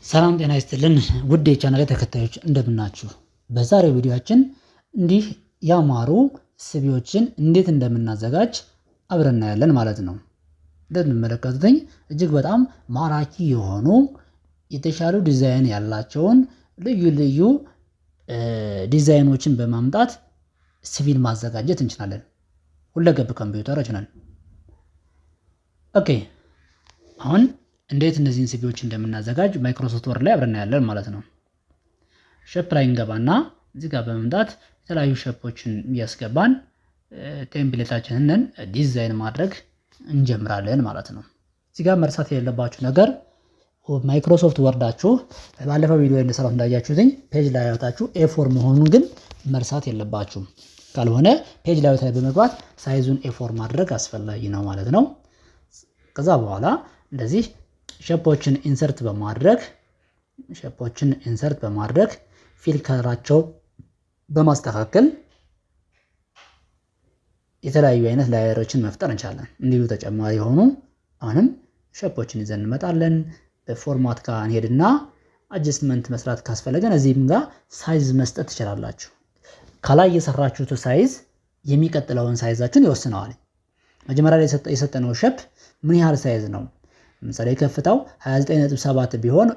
ሰላም ጤና ይስጥልን ውድ የቻናሌ ተከታዮች እንደምናችሁ። በዛሬው ቪዲዮአችን እንዲህ ያማሩ ስቢዎችን እንዴት እንደምናዘጋጅ አብረን እናያለን ማለት ነው። እንደምትመለከቱት እጅግ በጣም ማራኪ የሆኑ የተሻሉ ዲዛይን ያላቸውን ልዩ ልዩ ዲዛይኖችን በማምጣት ሲቪል ማዘጋጀት እንችላለን። ሁለገብ ኮምፒውተሮች ነን። ኦኬ አሁን እንዴት እነዚህን ሲቪዎች እንደምናዘጋጅ ማይክሮሶፍት ወርድ ላይ አብረን እናያለን ማለት ነው። ሼፕ ላይ እንገባና እዚህ ጋር በመምጣት የተለያዩ ሼፖችን እያስገባን ቴምፕሌታችንን ዲዛይን ማድረግ እንጀምራለን ማለት ነው። እዚህ ጋር መርሳት የሌለባችሁ ነገር ማይክሮሶፍት ወርዳችሁ ባለፈው ቪዲዮ እንደሰራሁት እንዳያችሁት ፔጅ ላይ ያወጣችሁ ኤ4 መሆኑን ግን መርሳት የለባችሁም። ካልሆነ ፔጅ ላይ ላይ በመግባት ሳይዙን ኤ4 ማድረግ አስፈላጊ ነው ማለት ነው። ከዛ በኋላ እንደዚህ ሼፖችን ኢንሰርት በማድረግ ፊል ከለራቸው በማስተካከል የተለያዩ አይነት ላየሮችን መፍጠር እንችላለን። እንዲሁ ተጨማሪ የሆኑ አሁንም ሼፖችን ይዘን እንመጣለን። በፎርማት ጋር እንሄድና አጀስትመንት መስራት ካስፈለገን እዚህም ጋር ሳይዝ መስጠት ትችላላችሁ። ከላይ የሰራችሁት ሳይዝ የሚቀጥለውን ሳይዛችሁን ይወስነዋል። መጀመሪያ ላይ የሰጠነው ሼፕ ምን ያህል ሳይዝ ነው? ለምሳሌ ከፍታው 29.7 ቢሆን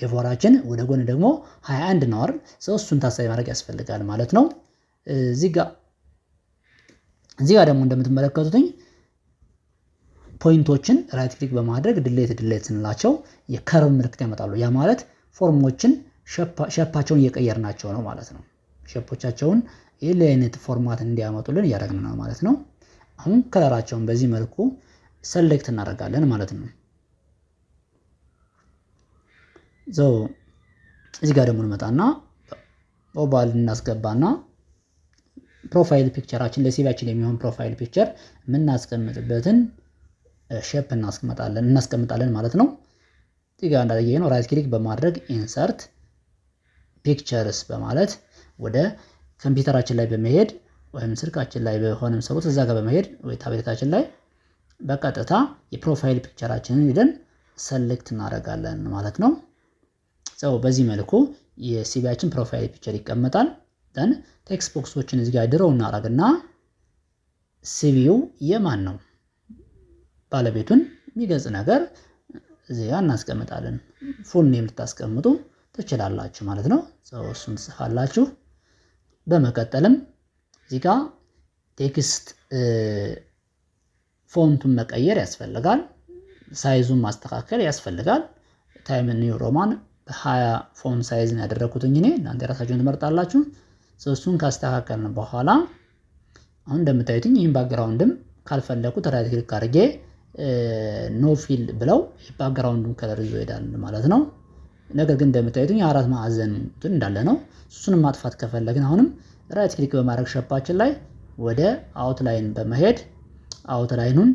ኤፎራችን ወደ ጎን ደግሞ 21 ነው አይደል? እሱን ታሳቢ ማድረግ ያስፈልጋል ማለት ነው። እዚህ ጋር ደግሞ እንደምትመለከቱት ፖይንቶችን ራይት ክሊክ በማድረግ ድሌት ስንላቸው የከርቭ ምልክት ያመጣሉ። ያ ማለት ፎርሞችን ሼፓቸውን እየቀየርናቸው ነው ማለት ነው። ሼፖቻቸውን ይሄ አይነት ፎርማት እንዲያመጡልን እያደረግን ነው ማለት ነው። አሁን ከለራቸውን በዚህ መልኩ ሰሌክት እናደርጋለን ማለት ነው። እዚህ ጋር ደግሞ እንመጣና ኦቫል እናስገባና ፕሮፋይል ፒክቸራችን ለሲቪያችን የሚሆን ፕሮፋይል ፒክቸር የምናስቀምጥበትን ሼፕ እናስቀምጣለን ማለት ነው። እዚህ ጋር እንዳያየነው ራይት ክሊክ በማድረግ ኢንሰርት ፒክቸርስ በማለት ወደ ኮምፒውተራችን ላይ በመሄድ ወይም ስልካችን ላይ በሆነም ሰሩት እዛ ጋር በመሄድ ወይ ታብሌታችን ላይ በቀጥታ የፕሮፋይል ፒክቸራችንን ሄደን ሰሌክት እናደርጋለን ማለት ነው። በዚህ መልኩ የሲቪያችን ፕሮፋይል ፒክቸር ይቀመጣል። ደን ቴክስት ቦክሶችን እዚህ ጋር ድሮው እናደርግና ሲቪው የማን ነው ባለቤቱን የሚገልጽ ነገር እዚህ ጋር እናስቀምጣለን። ፉል ኔም ልታስቀምጡ ትችላላችሁ ማለት ነው። እሱን ትጽፋላችሁ። በመቀጠልም እዚህ ጋር ቴክስት ፎንቱን መቀየር ያስፈልጋል። ሳይዙን ማስተካከል ያስፈልጋል። ታይም ኒው ሮማን በ20 ፎንት ሳይዝ ነው ያደረኩት እኔ። እናንተ የራሳችሁን ትመርጣላችሁ። እሱን ካስተካከልን በኋላ አሁን እንደምታዩት ይህን ባክግራውንድም ካልፈለኩት ራይት ክሊክ አድርጌ ኖ ፊል ብለው ባክግራውንዱን ከለር ይዞ ይሄዳል ማለት ነው። ነገር ግን እንደምታዩት የአራት ማዕዘን እንዳለ ነው። እሱንም ማጥፋት ከፈለግን አሁንም ራይት ክሊክ በማድረግ ሼፓችን ላይ ወደ አውትላይን በመሄድ አውትላይኑን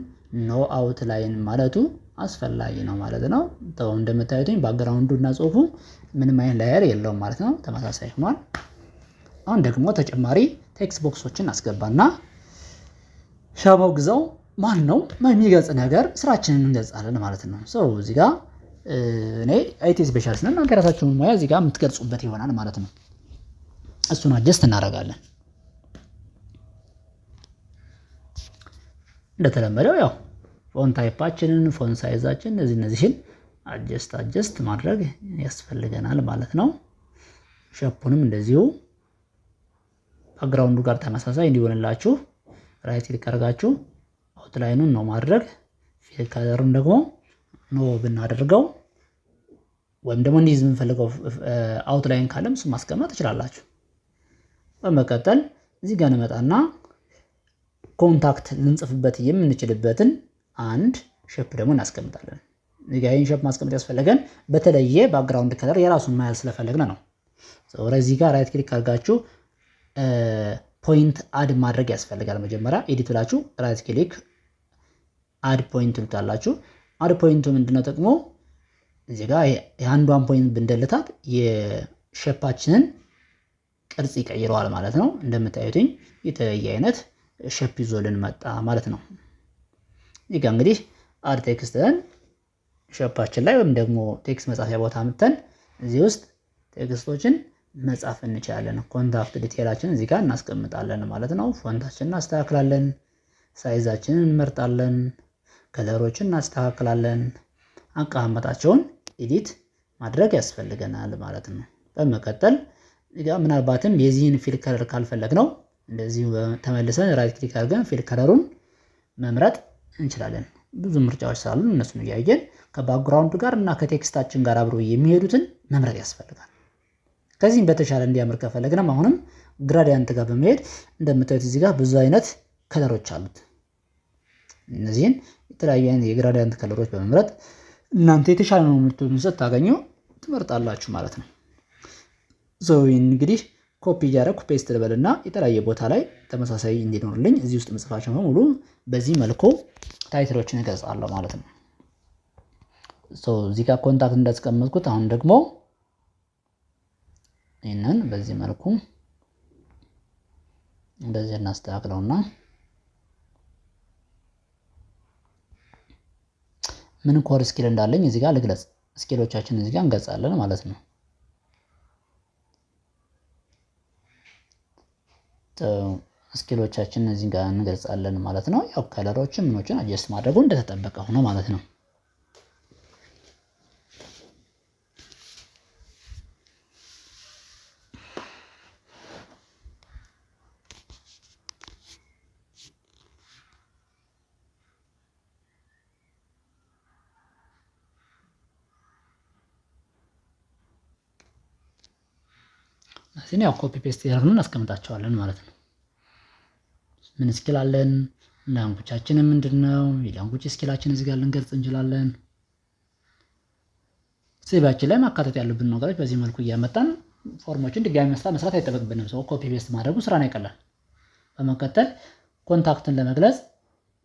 ኖ አውትላይን ማለቱ አስፈላጊ ነው ማለት ነው። እንደምታዩት ባክግራውንዱ እና ጽሁፉ ምንም አይነት ላየር የለውም ማለት ነው። ተመሳሳይ ሆኗል። አሁን ደግሞ ተጨማሪ ቴክስት ቦክሶችን አስገባና ሻባው ግዛው ማን ነው የሚገልጽ ነገር ስራችንን እንገልጻለን ማለት ነው። እዚህ ጋር እኔ አይቲ ስፔሻሊስት ነኝ። እናንተ የራሳችሁን ሙያ እዚህ ጋር የምትገልጹበት ይሆናል ማለት ነው። እሱን አጀስት እናደርጋለን። እንደተለመደው ያው ፎንት ታይፓችንን ፎንት ሳይዛችን እነዚህን አጀስት ማድረግ ያስፈልገናል ማለት ነው። ሼፑንም እንደዚሁ ባክግራውንዱ ጋር ተመሳሳይ እንዲሆንላችሁ ራይት ክሊክ አድርጋችሁ አውትላይኑን ነው ማድረግ። ፊል ከለሩን ደግሞ ኖ ብናደርገው ወይም ደግሞ እንዲህ የምንፈልገው አውትላይን ካለም እሱ ማስቀመጥ ትችላላችሁ። በመቀጠል እዚህ ጋር እንመጣና ኮንታክት ልንጽፍበት የምንችልበትን አንድ ሼፕ ደግሞ እናስቀምጣለን። እዚህ ጋር ይሄን ሼፕ ማስቀመጥ ያስፈልገን በተለየ ባክግራውንድ ከለር የራሱን መያዝ ስለፈለግን ነው። እዚህ ጋር ራይት ክሊክ አድርጋችሁ ፖይንት አድ ማድረግ ያስፈልጋል። መጀመሪያ ኤዲት ብላችሁ ራይት ክሊክ አድ ፖይንት ትሉታላችሁ። አድ ፖይንቱ ምንድነው ጥቅሙ? እዚህ ጋር የአንዷን ፖይንት ብንደልታት የሼፓችንን ቅርጽ ይቀይረዋል ማለት ነው። እንደምታዩትኝ የተለየ አይነት ሼፕ ይዞልን መጣ ማለት ነው። እዚህ ጋር እንግዲህ አድ ቴክስትን ሸፓችን ላይ ወይም ደግሞ ቴክስት መጻፊያ ቦታ አምጥተን እዚህ ውስጥ ቴክስቶችን መጻፍ እንችላለን። ኮንታክት ዲቴይላችንን እዚህ ጋር እናስቀምጣለን ማለት ነው። ፎንታችንን እናስተካክላለን፣ ሳይዛችንን እንመርጣለን፣ ከለሮችን እናስተካክላለን። አቀማመጣቸውን ኤዲት ማድረግ ያስፈልገናል ማለት ነው። በመቀጠል እዚህ ጋር ምናልባትም የዚህን ፊል ከለር ካልፈለግነው እንደዚሁ ተመልሰን ራይት ክሊክ አድርገን ፊል ከለሩን መምረጥ እንችላለን። ብዙ ምርጫዎች ስላሉ እነሱን እያየን ከባክግራውንዱ ጋር እና ከቴክስታችን ጋር አብሮ የሚሄዱትን መምረጥ ያስፈልጋል። ከዚህም በተሻለ እንዲያምር ከፈለግንም አሁንም ግራዲያንት ጋር በመሄድ እንደምታዩት እዚህ ጋር ብዙ አይነት ከለሮች አሉት። እነዚህን የተለያዩ አይነት የግራዲያንት ከለሮች በመምረጥ እናንተ የተሻለ ነው የምትሉትን ስታገኙ ትመርጣላችሁ ማለት ነው። እንግዲህ ኮፒ እያደረኩ ፔስት ልበልና የተለያየ ቦታ ላይ ተመሳሳይ እንዲኖርልኝ እዚህ ውስጥ መጽፋቸው በሙሉ በዚህ መልኩ ታይትሎችን እገልጻለሁ ማለት ነው። እዚህ ጋር ኮንታክት እንዳስቀመጥኩት አሁን ደግሞ ይህንን በዚህ መልኩ እንደዚህ እናስተካክለውና ምን ኮር ስኪል እንዳለኝ እዚህ ጋር ልግለጽ። ስኪሎቻችን እዚህ ጋር እንገልጻለን ማለት ነው። ስኪሎቻችን እዚህ ጋር እንገልጻለን ማለት ነው። ያው ከለሮችን ምኖችን አጀስት ማድረጉ እንደተጠበቀ ሆኖ ማለት ነው። እዚህ ያው ኮፒ ፔስት ያደረግነውን እናስቀምጣቸዋለን ማለት ነው። ምን ስኪል አለን? ላንጉጃችን ምንድነው? የላንጉጅ ስኪላችን እዚህ ጋር ልንገልጽ እንችላለን። ሴቫችን ላይ ማካተት ያሉብን ነገሮች በዚህ መልኩ እያመጣን ፎርሞችን ድጋሚ መስራት አይጠበቅብንም። ሰው ኮፒ ፔስት ማድረጉ ስራን ያቀላል። በመቀጠል ኮንታክትን ለመግለጽ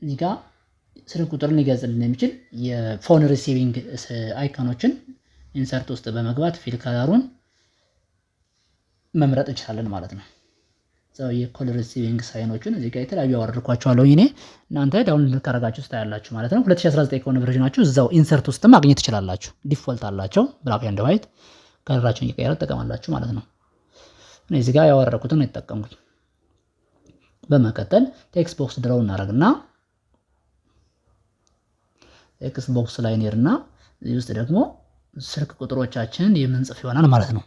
እዚህ ጋር ስልክ ቁጥርን ሊገልጽልን የሚችል የፎን ሪሲቪንግ አይኮኖችን ኢንሰርት ውስጥ በመግባት ፊል ከለሩን መምረጥ እንችላለን ማለት ነው። የኮል ሪሲቪንግ ሳይኖችን እዚህ ጋር የተለያዩ አወርድኳቸዋለሁ እኔ እናንተ ዳውንሎድ ካደረጋችሁ ታያላችሁ ማለት ነው። 2019 ከሆነ ቨርዥናችሁ እዛው ኢንሰርት ውስጥ ማግኘት ትችላላችሁ። ዲፎልት አላቸው ብላክ ኤንድ ዋይት ከለራቸውን እየቀየረ ተጠቀማላችሁ ማለት ነው። እኔ እዚህ ጋር ያወረድኩትን ነው የተጠቀምኩት። በመቀጠል ቴክስት ቦክስ ድሮው እናደርግና ቴክስት ቦክስ ላይ እንሄድና እዚህ ውስጥ ደግሞ ስልክ ቁጥሮቻችንን የምንጽፍ ይሆናል ማለት ነው።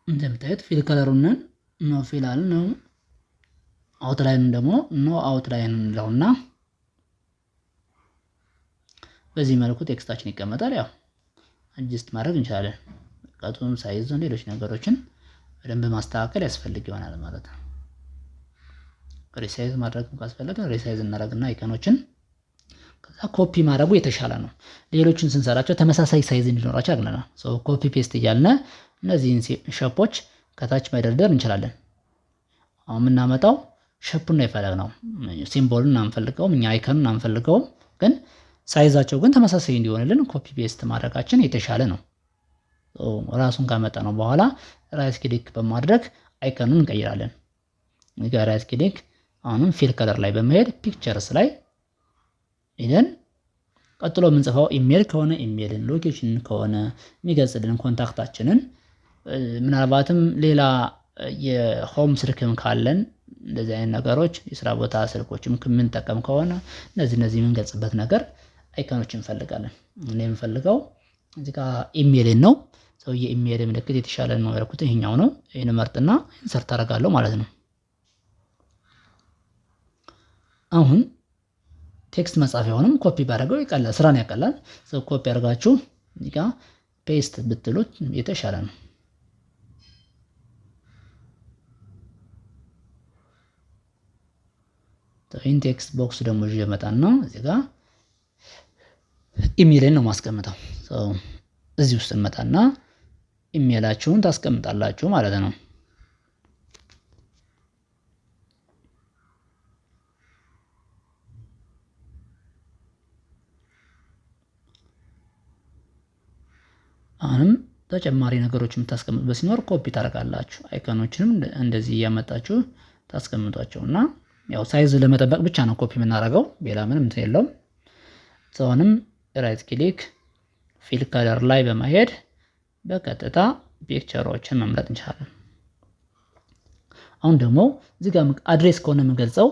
እንደምታዩት ፊል ከለሩን ኖ ፊል አለ ነው። አውትላይን ደግሞ ኖ አውትላይን እንለውና በዚህ መልኩ ቴክስታችን ይቀመጣል። ያው አጀስት ማድረግ እንችላለን። ቀጡን ሳይዙን ሌሎች ነገሮችን በደንብ ማስተካከል ያስፈልግ ይሆናል ማለት ነው። ሪሳይዝ ማድረግ ካስፈለገ ሪሳይዝ እናደርግና አይከኖችን ከዛ ኮፒ ማድረጉ የተሻለ ነው። ሌሎችን ስንሰራቸው ተመሳሳይ ሳይዝ እንዲኖራቸው አግነና ኮፒ ፔስት እያልን እነዚህን ሸፖች ከታች መደርደር እንችላለን። አሁን የምናመጣው ሸፑን ነው የፈለግነው። ሲምቦሉን አንፈልገውም፣ እኛ አይከኑን አንፈልገውም። ግን ሳይዛቸው ግን ተመሳሳይ እንዲሆንልን ኮፒ ፔስት ማድረጋችን የተሻለ ነው። ራሱን ካመጣ ነው በኋላ ራይት ክሊክ በማድረግ አይከኑን እንቀይራለን። እዚህ ጋር ራይት ክሊክ አሁንም ፊል ከለር ላይ በመሄድ ፒክቸርስ ላይ ሄደን ቀጥሎ የምንጽፈው ኢሜል ከሆነ ኢሜልን፣ ሎኬሽን ከሆነ የሚገልጽልን ኮንታክታችንን፣ ምናልባትም ሌላ የሆም ስልክም ካለን እንደዚህ አይነት ነገሮች የስራ ቦታ ስልኮችም የምንጠቀም ከሆነ እነዚህ የምንገልጽበት ነገር አይከኖች እንፈልጋለን። እኔ የምፈልገው እዚህ ጋር ኢሜልን ነው። የኢሜል ምልክት የተሻለ ነው ያልኩት ይሄኛው ነው። ይሄን መርጥና ኢንሰርት አደርጋለሁ ማለት ነው። አሁን ቴክስት መጻፊያውንም ኮፒ ባደረገው ይቀላል፣ ስራን ያቀላል። ኮፒ አድርጋችሁ እዚህ ጋር ፔስት ብትሉት የተሻለ ነው። ይህን ቴክስት ቦክስ ደግሞ ይዤ እመጣና እዚህ ጋር ኢሜልን ነው ማስቀምጠው። እዚህ ውስጥ እንመጣና ኢሜላችሁን ታስቀምጣላችሁ ማለት ነው። አሁንም ተጨማሪ ነገሮች የምታስቀምጡበት ሲኖር ኮፒ ታደርጋላችሁ። አይኮኖችንም እንደዚህ እያመጣችሁ ታስቀምጧቸው እና ያው ሳይዝ ለመጠበቅ ብቻ ነው ኮፒ የምናደርገው፣ ሌላ ምንም እንትን የለውም። አሁንም ራይት ክሊክ ፊል ከለር ላይ በመሄድ በቀጥታ ፒክቸሮችን መምረጥ እንችላለን። አሁን ደግሞ እዚህ ጋር አድሬስ ከሆነ የምንገልጸው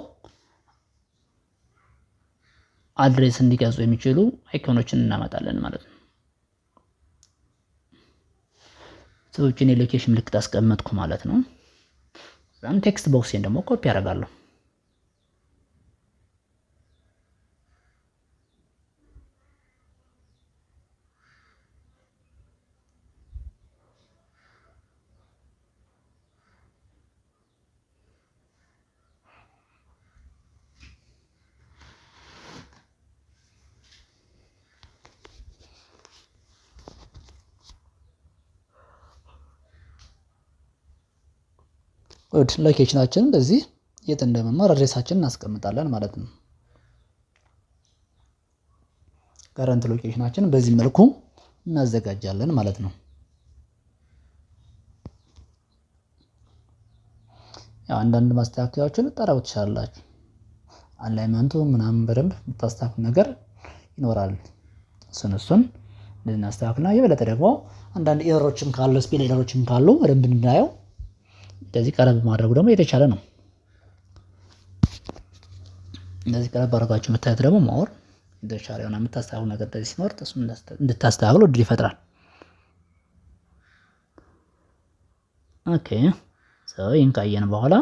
አድሬስ እንዲገልጹ የሚችሉ አይኮኖችን እናመጣለን ማለት ነው። ሰዎችን የሎኬሽን ምልክት አስቀመጥኩ ማለት ነው። እዛም ቴክስት ቦክሴን ደግሞ ኮፒ አደርጋለሁ። ሎኬሽናችን እንደዚህ የት እንደምንኖር አድሬሳችንን እናስቀምጣለን ማለት ነው። ከረንት ሎኬሽናችን በዚህ መልኩ እናዘጋጃለን ማለት ነው። ያው አንዳንድ ማስተካከያዎችን ልታደርጉ ትችላላችሁ። አላይመንቱ ምናምን በደንብ የምታስተካክሉ ነገር ይኖራል። እሱን እንደዚህ እናስተካክልና የበለጠ ደግሞ አንዳንድ ኤረሮችም ካሉ ስፔል ኤረሮችም ካሉ በደንብ እንድናየው እንደዚህ ቀረብ ማድረጉ ደግሞ የተሻለ ነው። እንደዚህ ቀረብ አድርጋችሁ የምታዩት ደግሞ ማወር የተሻለ የሆነ የምታስተካክሉ ነገር እንደዚህ ሲኖር እሱን እንድታስተካክሉ እድል ይፈጥራል። ኦኬ ይህን ካየን በኋላ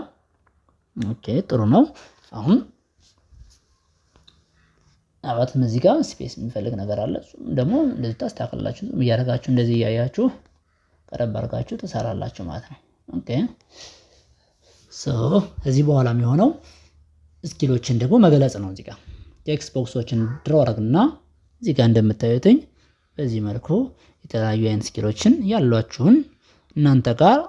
ኦኬ ጥሩ ነው። አሁን አባትም እዚህ ጋር ስፔስ የሚፈልግ ነገር አለ። እሱም ደግሞ እንደዚህ ታስተካክላችሁ እያደረጋችሁ እንደዚህ እያያችሁ ቀረብ አድርጋችሁ ትሰራላችሁ ማለት ነው። ኦኬ እዚህ በኋላ የሚሆነው ስኪሎችን ደግሞ መገለጽ ነው። እዚህ ጋር ቴክስት ቦክሶችን ድሮ አድርግና እዚህ ጋር እንደምታዩትኝ በዚህ መልኩ የተለያዩ አይነት ስኪሎችን ያሏችሁን እናንተ ጋር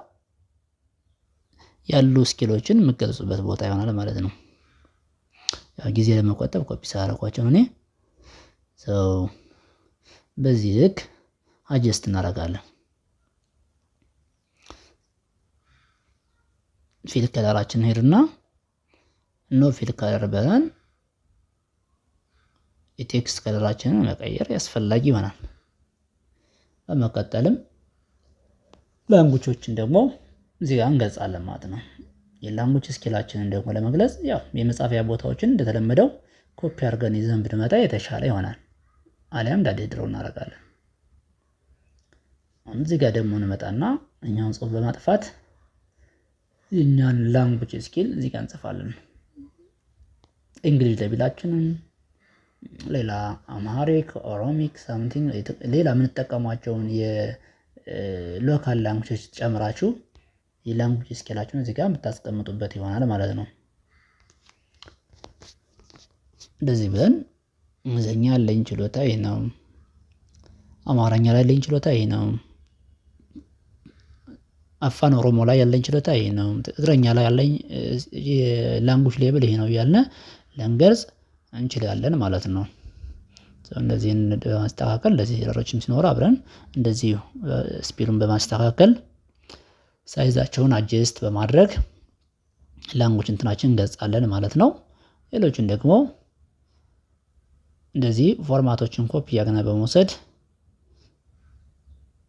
ያሉ ስኪሎችን የምትገልጹበት ቦታ ይሆናል ማለት ነው። ያው ጊዜ ለመቆጠብ ኮፒ ሳደርጓቸው እኔ በዚህ ልክ አጀስት እናደርጋለን። ፊል ከለራችን ሄድና ኖ ፊል ከለር ብለን የቴክስት ከለራችንን መቀየር ያስፈልጋል ይሆናል። በመቀጠልም ላንጉጆችን ደግሞ እዚህ ጋር እንገልጻለን ማለት ነው። የላንጉጅ ስኪላችንን ደግሞ ለመግለጽ ያው የመጻፊያ ቦታዎችን እንደተለመደው ኮፒ አድርገን ይዘን ብንመጣ የተሻለ ይሆናል። አሊያም ዳዴድረው እናደርጋለን። አሁን እዚህ ጋር ደግሞ እንመጣና እኛውን ጽሁፍ በማጥፋት የኛን ላንጉጅ ስኪል እዚህ ጋር እንጽፋለን። እንግሊዝ ለቢላችንን ሌላ አማሪክ፣ ኦሮሚክ ሳምቲንግ ሌላ የምንጠቀማቸውን የሎካል ላንጉጆች ጨምራችሁ የላንጉጅ ስኪላችሁን እዚህ ጋር የምታስቀምጡበት ይሆናል ማለት ነው። እንደዚህ ብለን እንግሊዝኛ ያለኝ ችሎታ ይሄ ነው፣ አማርኛ ላይ ያለኝ ችሎታ ይሄ ነው፣ አፋን ኦሮሞ ላይ ያለኝ ችሎታ ይሄ ነው፣ ትግርኛ ላይ ያለኝ የላንጉጅ ሌብል ይሄ ነው እያልን ልንገልጽ እንችላለን ማለት ነው። እንደዚህ በማስተካከል እንደዚህ ኤረሮችም ሲኖር አብረን እንደዚህ ስፒሉን በማስተካከል ሳይዛቸውን አጀስት በማድረግ ላንጉጅ እንትናችን እንገልጻለን ማለት ነው። ሌሎችን ደግሞ እንደዚህ ፎርማቶችን ኮፒ ያገና በመውሰድ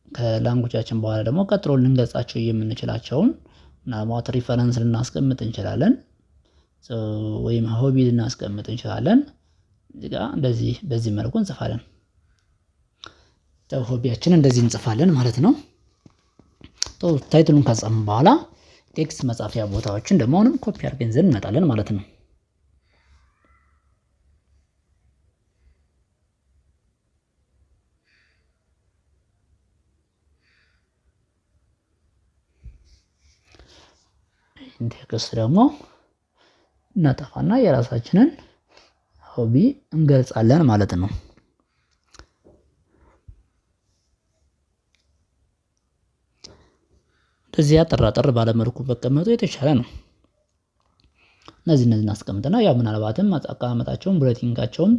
ከላንጉጃችን በኋላ ደግሞ ቀጥሎ ልንገልጻቸው የምንችላቸውን ምናልባት ሪፈረንስ ልናስቀምጥ እንችላለን፣ ወይም ሆቢ ልናስቀምጥ እንችላለን። እዚህ ጋር እንደዚህ በዚህ መልኩ እንጽፋለን። ሆቢያችንን እንደዚህ እንጽፋለን ማለት ነው። ታይትሉን ከጻፍን በኋላ ቴክስት መጻፊያ ቦታዎችን ደግሞ አሁንም ኮፒ አድርገን ይዘን እንመጣለን ማለት ነው። ቴክስት ደግሞ እናጠፋና የራሳችንን ሆቢ እንገልጻለን ማለት ነው። እንደዚህ አጠር ባለመልኩ በቀመጡ የተሻለ ነው። እነዚህ እናስቀምጥና ያው ምናልባትም አቀማመጣቸውን ብሬቲንጋቸውን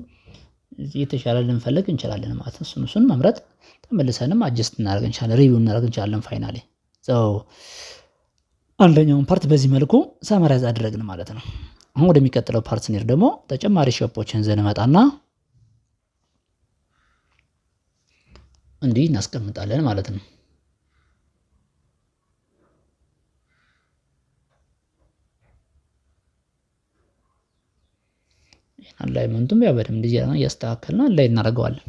የተሻለ ልንፈልግ እንችላለን ማለት ነው። እሱን መምረጥ ተመልሰንም አጀስት እናደርግ እንችላለን፣ ሪቪው እናደርግ እንችላለን። ፋይናሊ አንደኛውን ፓርት በዚህ መልኩ ሳመራይዝ አደረግን ማለት ነው። አሁን ወደሚቀጥለው ፓርት ስንሄድ ደግሞ ተጨማሪ ሼፖችን ይዘን እንመጣና እንዲህ እናስቀምጣለን ማለት ነው። አላይመንቱም ያው በደንብ እንደዚህ እያስተካከልን ላይ እናደርገዋለን።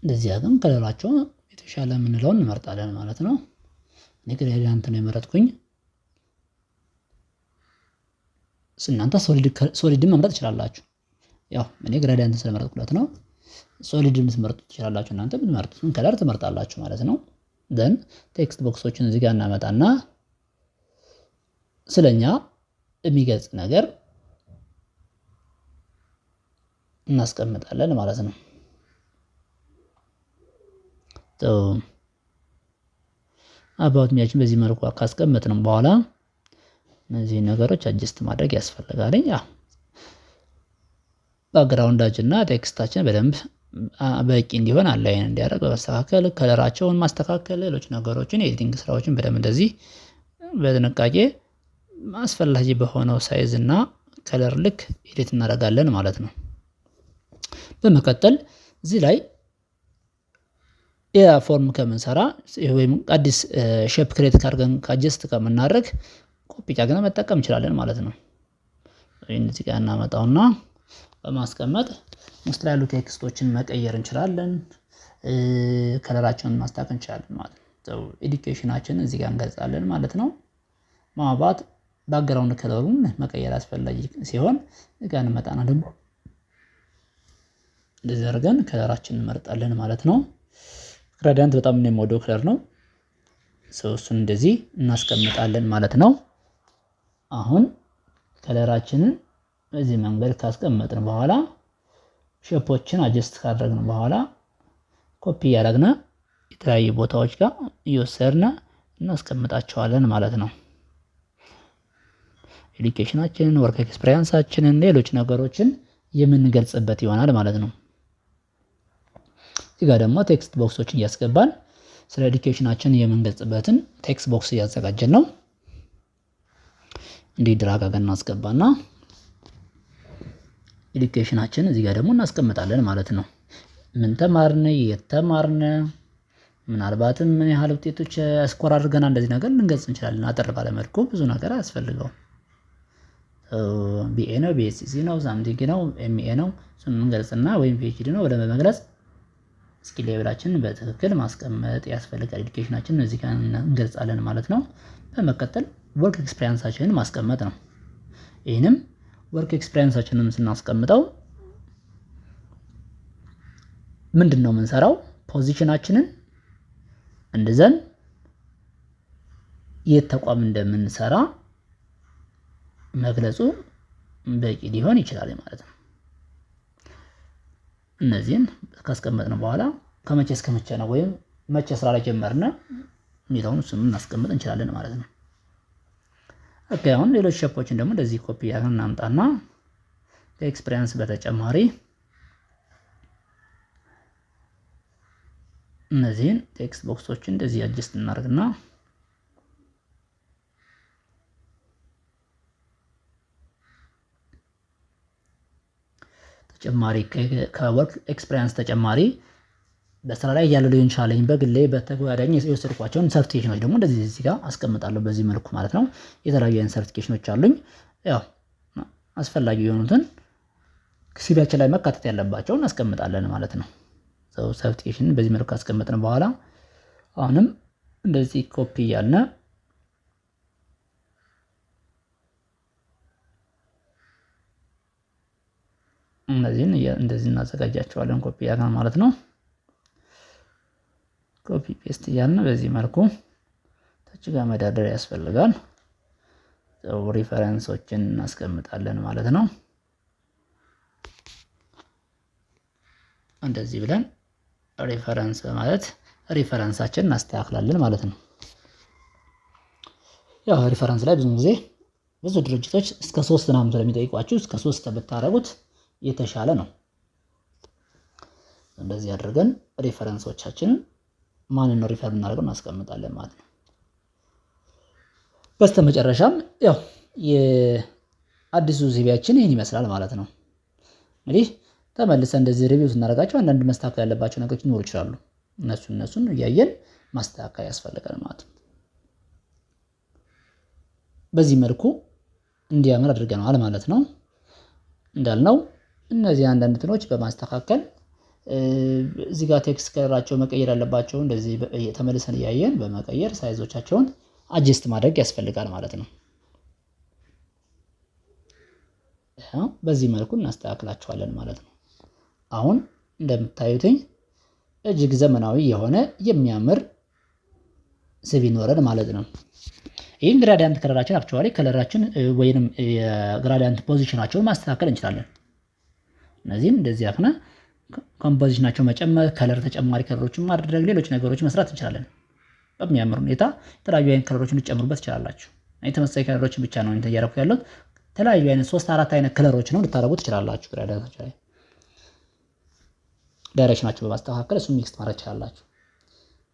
እንደዚህ አድርገን ከለራቸው የተሻለ የምንለውን እንመርጣለን ማለት ነው። እኔ ግሬዲያንት ነው የመረጥኩኝ። እናንተ ሶሊድን መምረጥ ትችላላችሁ። ያው እኔ ግሬዲያንት ስለመረጥኩለት ነው። ሶሊድን ልትመርጡ ትችላላችሁ። እናንተ የምትመርጡትን ከለር ትመርጣላችሁ ማለት ነው። ደን ቴክስት ቦክሶችን እዚህ ጋር እናመጣና ስለኛ የሚገልጽ ነገር እናስቀምጣለን ማለት ነው። አባውት ሚያችን በዚህ መልኩ ካስቀመጥን በኋላ እነዚህ ነገሮች አጀስት ማድረግ ያስፈልጋል። ያው ባክግራውንዳችንና ቴክስታችን በደንብ በቂ እንዲሆን አላይን እንዲያደርግ በማስተካከል ከለራቸውን ማስተካከል፣ ሌሎች ነገሮችን ኤዲቲንግ ስራዎችን በደንብ እንደዚህ በጥንቃቄ አስፈላጊ በሆነው ሳይዝ እና ከለር ልክ ኤዲት እናደርጋለን ማለት ነው። በመቀጠል እዚህ ላይ ያ ፎርም ከምንሰራ ወይም አዲስ ሼፕ ክሬት ካርገን ካጀስት ከምናደርግ ኮፒ አድርገን መጠቀም እንችላለን ማለት ነው። እዚህ ጋር እናመጣውና በማስቀመጥ ውስጥ ላይ ያሉ ቴክስቶችን መቀየር እንችላለን፣ ከለራቸውን ማስተካከል እንችላለን ማለት ነው። ኤዱኬሽናችንን እዚህ ጋር እንገልጻለን ማለት ነው። ማባባት ባክግራውንድ ከለሩን መቀየር አስፈላጊ ሲሆን እዚህ ጋር እንመጣና ደግሞ እንደዚህ አድርገን ከለራችንን እንመርጣለን ማለት ነው። ግሬዲያንት በጣም የምወደው ከለር ነው። እሱን እንደዚህ እናስቀምጣለን ማለት ነው። አሁን ከለራችንን በዚህ መንገድ ካስቀመጥን በኋላ ሼፖችን አጀስት ካደረግን በኋላ ኮፒ ያደረግና የተለያዩ ቦታዎች ጋር እየወሰድን እናስቀምጣቸዋለን ማለት ነው። ኤዱኬሽናችንን፣ ወርክ ኤክስፒሪየንሳችንን፣ ሌሎች ነገሮችን የምንገልጽበት ይሆናል ማለት ነው። እዚህ ጋር ደግሞ ቴክስት ቦክሶችን እያስገባን ስለ ኤዱኬሽናችን የምንገልጽበትን ቴክስት ቦክስ እያዘጋጀን ነው። እንዲህ ድራግ አድርገን እናስገባና ኤዱኬሽናችን እዚህ ጋር ደግሞ እናስቀምጣለን ማለት ነው። ምን ተማርን፣ የት ተማርን፣ ምናልባትም ምን ያህል ውጤቶች ስኮር አድርገና እንደዚህ ነገር ልንገልጽ እንችላለን። አጠር ባለ መልኩ ብዙ ነገር አያስፈልገውም። ቢኤ ነው፣ ቢኤስሲ ነው፣ ሳምቲንግ ነው፣ ኤምኤ ነው እሱን እንገልጽና ወይም ፒኤችዲ ነው ብለን በመግለጽ ስኪል ሌቭላችንን በትክክል ማስቀመጥ ያስፈልጋል። ኤዱኬሽናችንን እዚህ ጋር እንገልጻለን ማለት ነው። በመቀጠል ወርክ ኤክስፒሪየንሳችንን ማስቀመጥ ነው። ይህንም ወርክ ኤክስፒሪየንሳችንን ስናስቀምጠው ምንድን ነው የምንሰራው? ፖዚሽናችንን እንድዘን የት ተቋም እንደምንሰራ መግለጹ በቂ ሊሆን ይችላል ማለት ነው። እነዚህን ካስቀመጥን በኋላ ከመቼ እስከ መቼ ነው ወይም መቼ ስራ ላይ ጀመርን የሚለውን እሱን እናስቀምጥ እንችላለን ማለት ነው። ኦኬ አሁን ሌሎች ሼፖችን ደግሞ እንደዚህ ኮፒ አድርገን እናምጣና ከኤክስፒሪየንስ በተጨማሪ እነዚህን ቴክስት ቦክሶችን እንደዚህ አጀስት እናደርግና ተጨማሪ ከወርክ ኤክስፒሪየንስ ተጨማሪ በስራ ላይ ያለው ሊሆን ይችላል። በግሌ በተጓዳኝ የወሰድኳቸውን ሰርቲፊኬሽኖች ደግሞ እንደዚህ እዚህ ጋር አስቀምጣለሁ በዚህ መልኩ ማለት ነው። የተለያዩ አይነት ሰርቲፊኬሽኖች አሉኝ። ያው አስፈላጊ የሆኑትን ሲቪያችን ላይ መካተት ያለባቸውን አስቀምጣለን ማለት ነው። ሰርቲፊኬሽንን በዚህ መልኩ ካስቀመጥን በኋላ አሁንም እንደዚህ ኮፒ እያልን እነዚህን እንደዚህ እናዘጋጃቸዋለን ኮፒ ያደርጋል ማለት ነው። ኮፒ ፔስት እያልን በዚህ መልኩ ታች ጋር መደርደር ያስፈልጋል። ሪፈረንሶችን እናስቀምጣለን ማለት ነው። እንደዚህ ብለን ሪፈረንስ በማለት ሪፈረንሳችንን እናስተካክላለን ማለት ነው። ያው ሪፈረንስ ላይ ብዙ ጊዜ ብዙ ድርጅቶች እስከ 3 ምናምን ስለሚጠይቋችሁ እስከ 3 ብታረጉት የተሻለ ነው። እንደዚህ አድርገን ሪፈረንሶቻችንን ማንን ነው ሪፈር እናደርገው እናስቀምጣለን ማለት ነው። በስተመጨረሻም ያው የአዲሱ ሲቪያችን ይህን ይመስላል ማለት ነው። እንግዲህ ተመልሰን እንደዚህ ሪቪው ስናደርጋቸው አንዳንድ መስተካከል ያለባቸው ነገሮች ሊኖሩ ይችላሉ። እነሱን እያየን ማስተካከል ያስፈልጋል ማለት ነው። በዚህ መልኩ እንዲያምር አድርገናል ማለት ነው። እንዳልነው እነዚህ አንዳንድ እንትኖች በማስተካከል እዚህ ጋር ቴክስት ከለራቸው መቀየር ያለባቸው እንደዚህ ተመልሰን እያየን በመቀየር ሳይዞቻቸውን አጀስት ማድረግ ያስፈልጋል ማለት ነው። በዚህ መልኩ እናስተካክላቸዋለን ማለት ነው። አሁን እንደምታዩትኝ እጅግ ዘመናዊ የሆነ የሚያምር ሲቪ ኖረን ማለት ነው። ይህን ግራዲያንት ከለራችን አክቹዋሊ ከለራችን ወይንም የግራዲያንት ፖዚሽናቸውን ማስተካከል እንችላለን። እነዚህም እንደዚህ አፍነ ኮምፖዚሽናቸው መጨመር፣ ከለር ተጨማሪ ከለሮችን ማድረግ፣ ሌሎች ነገሮች መስራት እንችላለን። በሚያምር ሁኔታ የተለያዩ አይነት ከለሮችን ልትጨምሩበት ትችላላችሁ። ተመሳሳይ ከለሮችን ብቻ ነው እያደረኩ ያለሁት። የተለያዩ አይነት 3-4 አይነት ከለሮች ነው ልታደርጉ ትችላላችሁ። ግራዲያንታቸው ላይ ዳይሬክሽናቸው በማስተካከል እሱን ሚክስ ማድረግ ትችላላችሁ።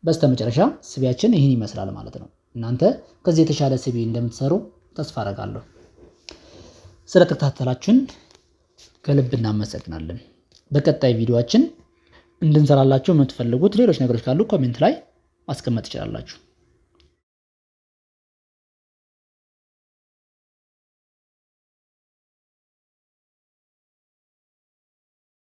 በስተመጨረሻ ሲቪያችን ይህን ይመስላል ማለት ነው። እናንተ ከዚህ የተሻለ ሲቪ እንደምትሰሩ ተስፋ አደርጋለሁ። ስለተከታተላችሁን ከልብ እናመሰግናለን። በቀጣይ ቪዲዮአችን እንድንሰራላችሁ የምትፈልጉት ሌሎች ነገሮች ካሉ ኮሜንት ላይ ማስቀመጥ ትችላላችሁ።